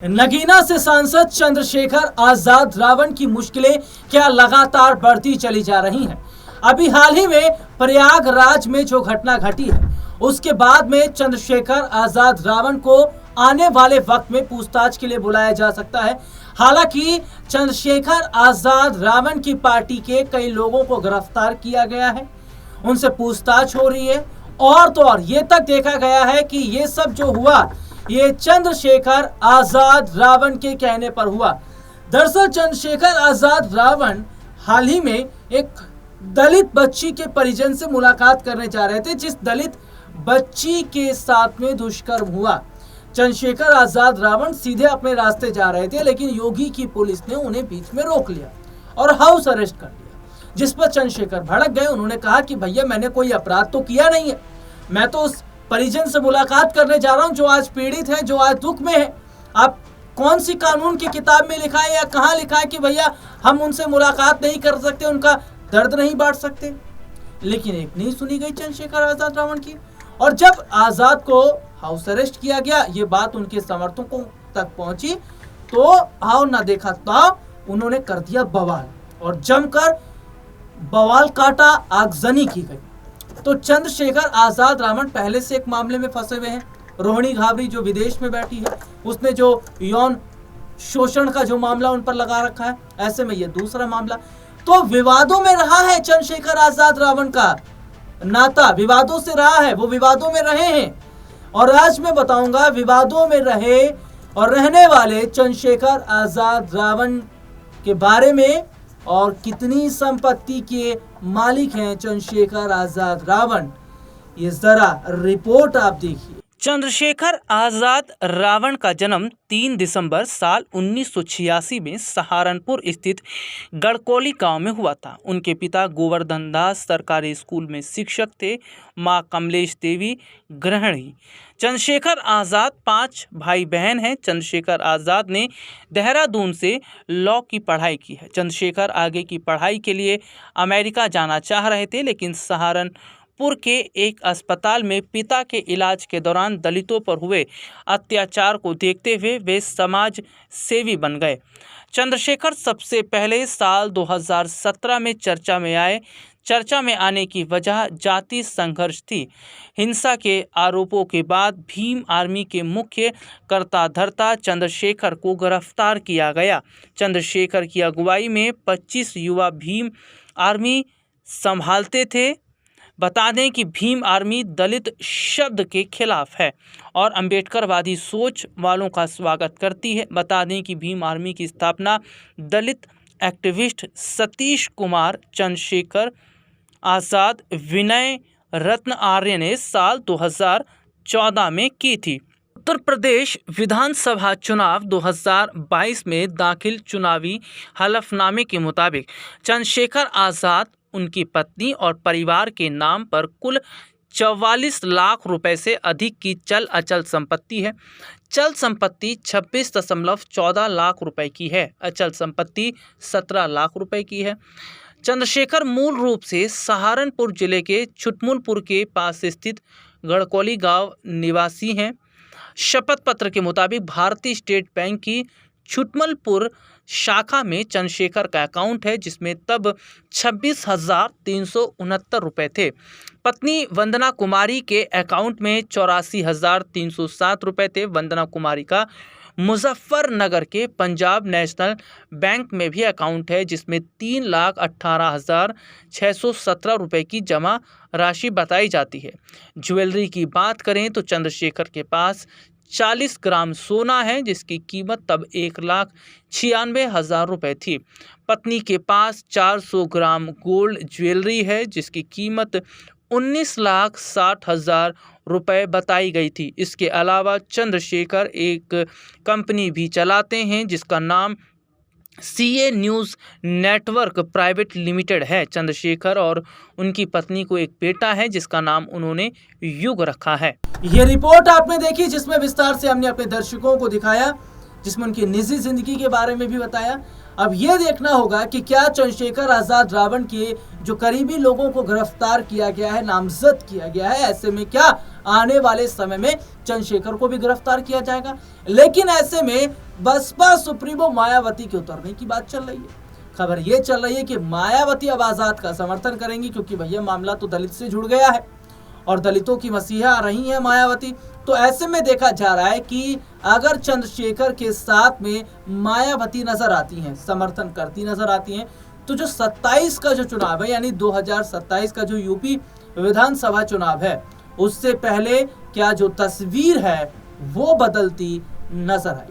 नगीना से सांसद चंद्रशेखर आजाद रावण की मुश्किलें क्या लगातार बढ़ती चली जा रही हैं। अभी हाल ही में प्रयागराज में जो घटना घटी है उसके बाद में चंद्रशेखर आजाद रावण को आने वाले वक्त में पूछताछ के लिए बुलाया जा सकता है। हालांकि चंद्रशेखर आजाद रावण की पार्टी के कई लोगों को गिरफ्तार किया गया है, उनसे पूछताछ हो रही है और तो और ये तक देखा गया है कि ये सब जो हुआ ये चंद्रशेखर आजाद रावण के कहने पर हुआ। दरअसल चंद्रशेखर आजाद रावण हाल ही में एक दलित बच्ची के परिजन से मुलाकात करने जा रहे थे, जिस दलित बच्ची के साथ में दुष्कर्म हुआ। चंद्रशेखर आजाद रावण सीधे अपने रास्ते जा रहे थे, लेकिन योगी की पुलिस ने उन्हें बीच में रोक लिया और हाउस अरेस्ट कर लिया, जिस पर चंद्रशेखर भड़क गए। उन्होंने कहा कि भैया मैंने कोई अपराध तो किया नहीं है, मैं तो उस परिजन से मुलाकात करने जा रहा हूं जो आज पीड़ित है, जो आज दुख में है। आप कौन सी कानून की किताब में लिखा है या कहां लिखा है कि भैया हम उनसे मुलाकात नहीं कर सकते, उनका दर्द नहीं बांट सकते। लेकिन एक नहीं सुनी गई चंद्रशेखर आजाद रावण की। और जब आजाद को हाउस अरेस्ट किया गया, ये बात उनके समर्थकों तक पहुंची तो आओ ना देखा तो उन्होंने कर दिया बवाल और जमकर बवाल काटा, आगजनी की गई। तो चंद्रशेखर आजाद रावण पहले से एक मामले में फंसे हुए हैं। रोहिणी घावरी जो विदेश में बैठी है, उसने जो यौन शोषण का जो मामला उन पर लगा रखा है, ऐसे में ये दूसरा मामला। तो विवादों में रहा है चंद्रशेखर आजाद रावण का नाता, विवादों से रहा है, वो विवादों में रहे हैं। और आज मैं बताऊंगा विवादों में रहे और रहने वाले चंद्रशेखर आजाद रावण के बारे में और कितनी संपत्ति के मालिक हैं चंद्रशेखर आजाद रावण। ये जरा रिपोर्ट आप देखिए। चंद्रशेखर आजाद रावण का जन्म 3 दिसंबर साल 1986 में सहारनपुर स्थित गड़कोली गांव में हुआ था। उनके पिता गोवर्धन दास सरकारी स्कूल में शिक्षक थे, मां कमलेश देवी गृहिणी। चंद्रशेखर आजाद 5 भाई बहन हैं। चंद्रशेखर आजाद ने देहरादून से लॉ की पढ़ाई की है। चंद्रशेखर आगे की पढ़ाई के लिए अमेरिका जाना चाह रहे थे, लेकिन सहारनपुर के एक अस्पताल में पिता के इलाज के दौरान दलितों पर हुए अत्याचार को देखते हुए वे समाज सेवी बन गए। चंद्रशेखर सबसे पहले साल 2017 में चर्चा में आए। चर्चा में आने की वजह जाति संघर्ष थी। हिंसा के आरोपों के बाद भीम आर्मी के मुख्य कर्ता-धर्ता चंद्रशेखर को गिरफ्तार किया गया। चंद्रशेखर की अगुवाई में 25 युवा भीम आर्मी संभालते थे। बता दें कि भीम आर्मी दलित शब्द के खिलाफ है और अंबेडकरवादी सोच वालों का स्वागत करती है। बता दें कि भीम आर्मी की स्थापना दलित एक्टिविस्ट सतीश कुमार चंद्रशेखर आजाद विनय रत्न आर्य ने साल 2014 में की थी। उत्तर प्रदेश विधानसभा चुनाव 2022 में दाखिल चुनावी हलफनामे के मुताबिक चंद्रशेखर आजाद, उनकी पत्नी और परिवार के नाम पर कुल 44 लाख रुपए से अधिक की चल अचल संपत्ति है। चल संपत्ति 26.14 लाख रुपए की है, अचल संपत्ति 17 लाख रुपए की है। चंद्रशेखर मूल रूप से सहारनपुर जिले के छुटमुलपुर के पास स्थित गड़कोली गांव निवासी हैं। शपथ पत्र के मुताबिक भारतीय स्टेट बैंक की छुटमुलपुर शाखा में चंद्रशेखर का अकाउंट है, जिसमें तब 26,369 रुपये थे। पत्नी वंदना कुमारी के अकाउंट में 84,307 रुपये थे। वंदना कुमारी का मुजफ्फरनगर के पंजाब नेशनल बैंक में भी अकाउंट है, जिसमें 3,18,617 रुपये की जमा राशि बताई जाती है। ज्वेलरी की बात करें तो चंद्रशेखर के पास 40 ग्राम सोना है, जिसकी कीमत तब 1,96,000 रुपये थी। पत्नी के पास 400 ग्राम गोल्ड ज्वेलरी है, जिसकी कीमत 19,60,000 रुपये बताई गई थी। इसके अलावा चंद्रशेखर एक कंपनी भी चलाते हैं, जिसका नाम CA news network private limited है। चंद्रशेखर और उनकी पत्नी को एक बेटा है, जिसका नाम उन्होंने युग रखा है। ये रिपोर्ट आपने देखी, जिसमें विस्तार से हमने अपने दर्शकों को दिखाया, जिसमें उनकी निजी जिंदगी के बारे में भी बताया। अब यह देखना होगा कि क्या चंद्रशेखर आजाद रावण के जो करीबी लोगों को गिरफ्तार किया गया है, नामजद किया गया है, ऐसे में क्या आने वाले समय में चंद्रशेखर को भी गिरफ्तार किया जाएगा। लेकिन ऐसे में बसपा सुप्रीमो मायावती के उतरने की बात चल रही है। खबर ये चल रही है कि मायावती अब आजाद का समर्थन करेंगी, क्योंकि भैया मामला तो दलित से जुड़ गया है और दलितों की मसीहा रही है मायावती। तो ऐसे में देखा जा रहा है कि अगर चंद्रशेखर के साथ में मायावती नजर आती हैं, समर्थन करती नजर आती हैं, तो जो 27 का जो चुनाव है, यानी 2027 का जो यूपी विधानसभा चुनाव है, उससे पहले क्या जो तस्वीर है वो बदलती नजर आएगी।